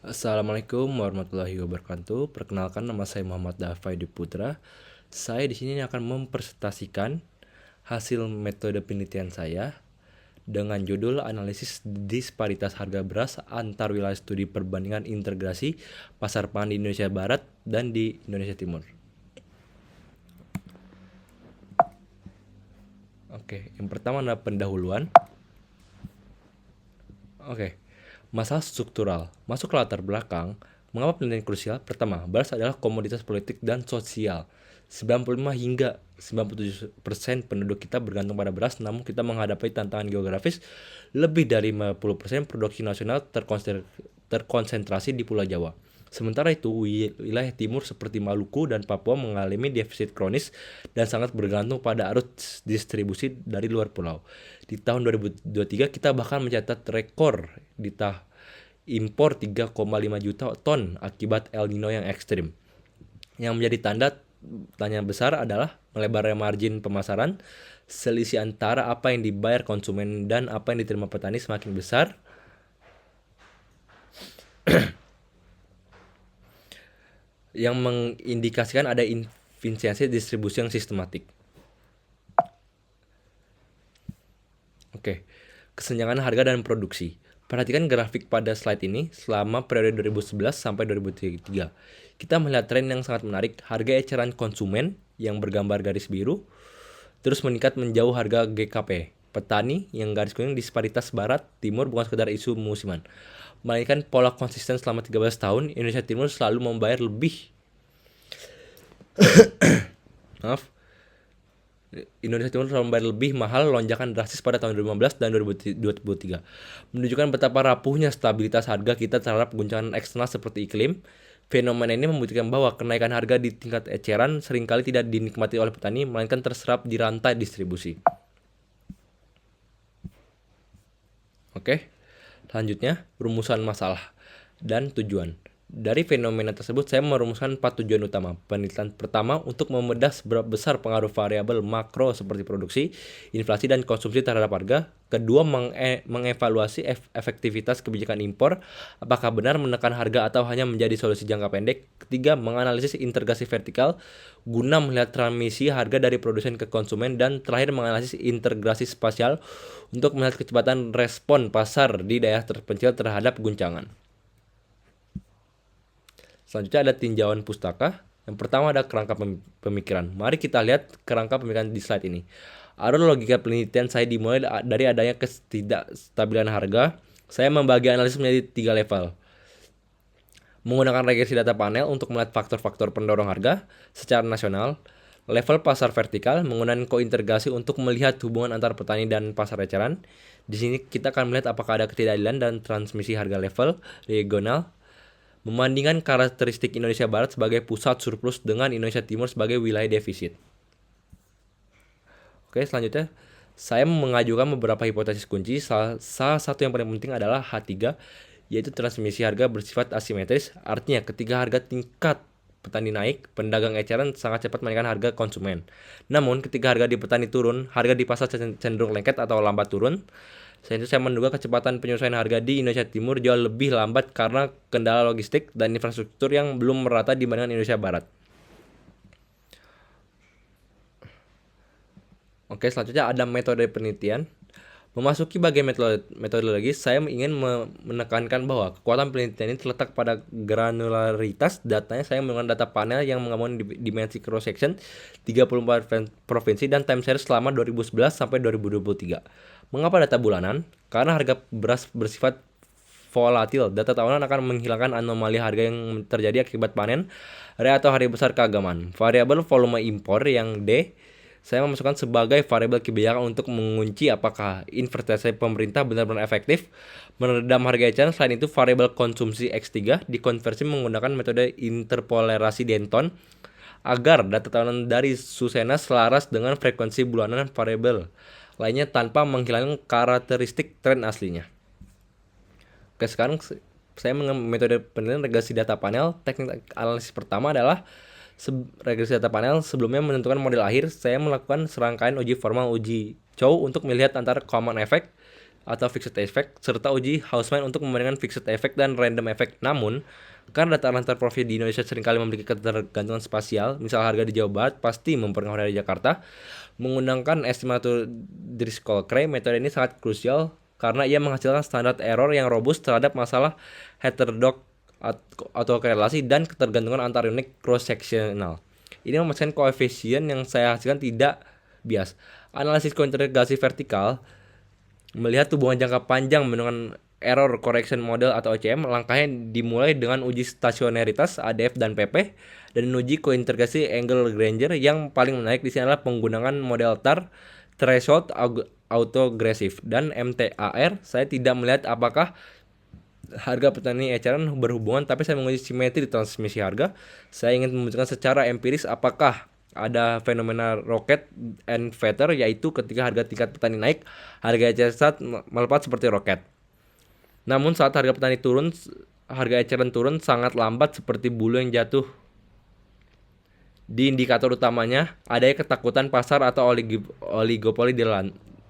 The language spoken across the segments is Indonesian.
Assalamualaikum warahmatullahi wabarakatuh. Perkenalkan, nama saya Muhammad Dafai Putra. Saya di sini akan mempresentasikan hasil metode penelitian saya dengan judul analisis disparitas harga beras antar wilayah studi perbandingan integrasi pasar pangan di Indonesia Barat dan di Indonesia Timur. Oke, yang pertama adalah pendahuluan. Oke, masalah struktural. Masuk ke latar belakang, mengapa penelitian krusial? Pertama, beras adalah komoditas politik dan sosial. 95 hingga 97% penduduk kita bergantung pada beras, namun kita menghadapi tantangan geografis. Lebih dari 50% produksi nasional terkonsentrasi di Pulau Jawa. Sementara itu, wilayah timur seperti Maluku dan Papua mengalami defisit kronis dan sangat bergantung pada arus distribusi dari luar pulau. Di tahun 2023 kita bahkan mencatat rekor di impor 3,5 juta ton akibat El Nino yang ekstrim. Yang menjadi tanya besar adalah melebarnya margin pemasaran, selisih antara apa yang dibayar konsumen dan apa yang diterima petani semakin besar. Yang mengindikasikan ada inefisiensi distribusi yang sistematik. Oke, kesenjangan harga dan produksi. Perhatikan grafik pada slide ini selama periode 2011 sampai 2003. Kita melihat tren yang sangat menarik. Harga eceran konsumen yang bergambar garis biru terus meningkat menjauh harga GKP. Petani yang garis kuning disparitas barat timur bukan sekedar isu musiman, melainkan pola konsisten selama 13 tahun. Indonesia Timur selalu membayar lebih maaf Indonesia Timur selalu membayar lebih mahal lonjakan drastis pada tahun 2015 dan 2023, menunjukkan betapa rapuhnya stabilitas harga kita terhadap guncangan eksternal seperti iklim. Fenomena ini membuktikan bahwa kenaikan harga di tingkat eceran seringkali tidak dinikmati oleh petani, melainkan terserap di rantai distribusi. Oke, selanjutnya rumusan masalah dan tujuan. Dari fenomena tersebut, saya merumuskan 4 tujuan utama. Penelitian pertama, untuk membedah seberapa besar pengaruh variabel makro seperti produksi, inflasi, dan konsumsi terhadap harga. Kedua, mengevaluasi efektivitas kebijakan impor, apakah benar menekan harga atau hanya menjadi solusi jangka pendek. Ketiga, menganalisis integrasi vertikal, guna melihat transmisi harga dari produsen ke konsumen. Dan terakhir, menganalisis integrasi spasial, untuk melihat kecepatan respon pasar di daerah terpencil terhadap guncangan. Selanjutnya ada tinjauan pustaka. Yang pertama ada kerangka pemikiran. Mari kita lihat kerangka pemikiran di slide ini. Alur logika penelitian saya dimulai dari adanya ketidakstabilan harga. Saya membagi analisis menjadi 3 level. Menggunakan regresi data panel untuk melihat faktor-faktor pendorong harga secara nasional. Level pasar vertikal menggunakan kointegrasi untuk melihat hubungan antar petani dan pasar eceran. Di sini kita akan melihat apakah ada ketidakadilan dan transmisi harga level regional. Membandingkan karakteristik Indonesia Barat sebagai pusat surplus dengan Indonesia Timur sebagai wilayah defisit. Oke, selanjutnya saya mengajukan beberapa hipotesis kunci. Salah satu yang paling penting adalah H3, yaitu transmisi harga bersifat asimetris. Artinya ketika harga tingkat petani naik, pedagang eceran sangat cepat menaikkan harga konsumen. Namun ketika harga di petani turun, harga di pasar cenderung lengket atau lambat turun. Selain itu, saya menduga kecepatan penyesuaian harga di Indonesia Timur jauh lebih lambat karena kendala logistik dan infrastruktur yang belum merata dibandingkan Indonesia Barat. Oke, selanjutnya ada metode penelitian. Memasuki bagian metodologi, saya ingin menekankan bahwa kekuatan penelitian ini terletak pada granularitas datanya. Saya menggunakan data panel yang menggabungkan dimensi cross section 34 provinsi dan time series selama 2011 sampai 2023. Mengapa data bulanan? Karena harga beras bersifat volatil. Data tahunan akan menghilangkan anomali harga yang terjadi akibat panen raya atau hari besar keagamaan. Variabel volume impor yang D saya memasukkan sebagai variabel kebijakan untuk mengunci apakah investasi pemerintah benar-benar efektif meredam harga eceran. Selain itu, variabel konsumsi X3 dikonversi menggunakan metode interpolerasi Denton agar data tahunan dari Susena selaras dengan frekuensi bulanan variabel lainnya tanpa menghilangkan karakteristik tren aslinya. Oke, sekarang saya mengambil metode penelitian regresi data panel. Teknik analisis pertama adalah regresi data panel. Sebelumnya menentukan model akhir, saya melakukan serangkaian uji formal uji Chow untuk melihat antara common effect atau fixed effect, serta uji Hausman untuk membandingkan fixed effect dan random effect. Namun, karena data antar provinsi di Indonesia seringkali memiliki ketergantungan spasial, misal harga di Jawa Barat pasti mempengaruhi dari Jakarta, menggunakan estimator Driscoll-Cray, metode ini sangat krusial karena ia menghasilkan standar error yang robust terhadap masalah heterodox atau korelasi dan ketergantungan antar unit cross-sectional. Ini memastikan koefisien yang saya hasilkan tidak bias. Analisis kointegrasi vertikal melihat hubungan jangka panjang menggunakan error correction model atau OCM. Langkahnya dimulai dengan uji stasionaritas ADF dan PP dan uji kointegrasi angle Granger. Yang paling menarik di sini adalah penggunaan model TAR, threshold autogressive dan MTAR. Saya tidak melihat apakah harga petani eceran berhubungan, tapi saya menguji simetri transmisi harga. Saya ingin membuktikan secara empiris apakah ada fenomena rocket and feather, yaitu ketika harga tingkat petani naik, harga eceran saat melompat seperti roket. Namun saat harga petani turun, harga eceran turun sangat lambat seperti bulu yang jatuh. Di indikator utamanya, adanya ketakutan pasar atau oligopoli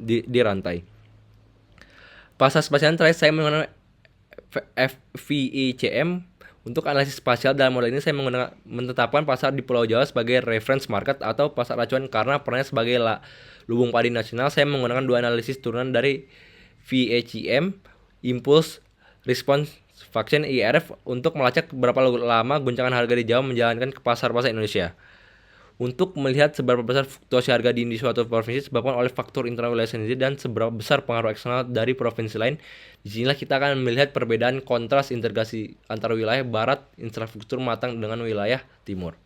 di rantai. Pasar spasial terakhir saya menggunakan FVECM. Untuk analisis spasial dalam model ini saya menetapkan pasar di Pulau Jawa sebagai reference market atau pasar acuan karena perannya sebagai lubung padi nasional. Saya menggunakan dua analisis turunan dari VECM, Impulse Response Function IRF, untuk melacak berapa lama guncangan harga di Jawa menjalankan ke pasar-pasar Indonesia. Untuk melihat seberapa besar fluktuasi harga di suatu provinsi disebabkan oleh faktor internal wilayah sendiri dan seberapa besar pengaruh eksternal dari provinsi lain. Disinilah kita akan melihat perbedaan kontras integrasi antara wilayah barat infrastruktur matang dengan wilayah timur.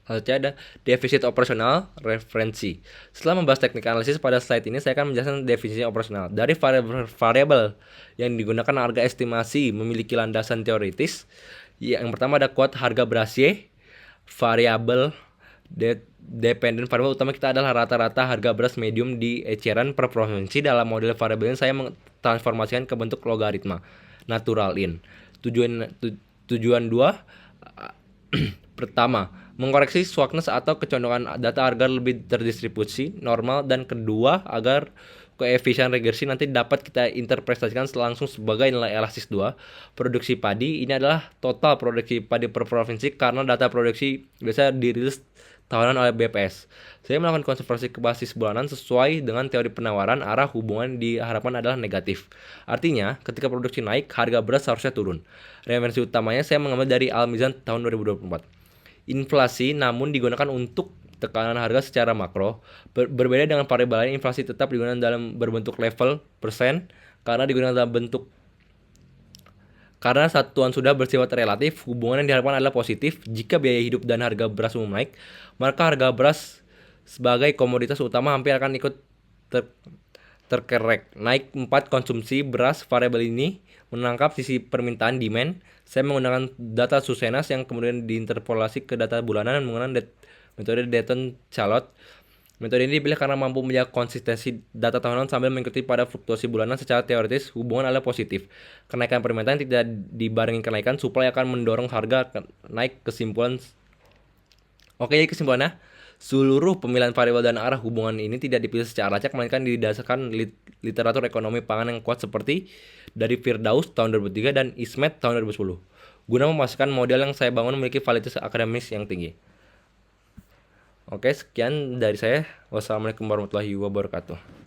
Selanjutnya ada defisit operasional referensi. Setelah membahas teknik analisis, pada slide ini saya akan menjelaskan definisi operasional. Dari variabel yang digunakan harga estimasi memiliki landasan teoritis. Yang pertama ada kuat harga berasye. Variabel dependent variabel utama kita adalah rata-rata harga beras medium di eceran per provinsi. Dalam model variabel ini saya mentransformasikan ke bentuk logaritma natural in. Tujuan dua pertama, mengkoreksi swackness atau kecondongan data agar lebih terdistribusi normal, dan kedua agar koefisien regresi nanti dapat kita interpretasikan langsung sebagai nilai elastis 2. Produksi padi ini adalah total produksi padi per provinsi karena data produksi biasa dirilis tahunan oleh BPS. Saya melakukan konversi ke basis bulanan sesuai dengan teori penawaran. Arah hubungan diharapkan adalah negatif. Artinya, ketika produksi naik, harga beras harusnya turun. Referensi utamanya saya mengambil dari Al-Mizan tahun 2024. Inflasi namun digunakan untuk tekanan harga secara makro. Berbeda dengan variabel lain, inflasi tetap digunakan dalam berbentuk level persen karena satuan sudah bersifat relatif. Hubungan yang diharapkan adalah positif. Jika biaya hidup dan harga beras umum naik, maka harga beras sebagai komoditas utama hampir akan ikut terkerek naik. 4. Konsumsi beras. Variabel ini menangkap sisi permintaan demand. Saya menggunakan data Susenas yang kemudian diinterpolasi ke data bulanan menggunakan metode Dayton-Charlotte. Metode ini dipilih karena mampu menjaga konsistensi data tahunan sambil mengikuti pada fluktuasi bulanan. Secara teoritis, hubungan adalah positif. Kenaikan permintaan tidak dibarengi kenaikan supply akan mendorong harga naik. Jadi kesimpulannya, seluruh pemilihan variabel dan arah hubungan ini tidak dipilih secara acak, melainkan didasarkan literatur ekonomi pangan yang kuat seperti dari Firdaus tahun 2003 dan Ismet tahun 2010. Guna memastikan model yang saya bangun memiliki validitas akademis yang tinggi. Oke, sekian dari saya. Wassalamualaikum warahmatullahi wabarakatuh.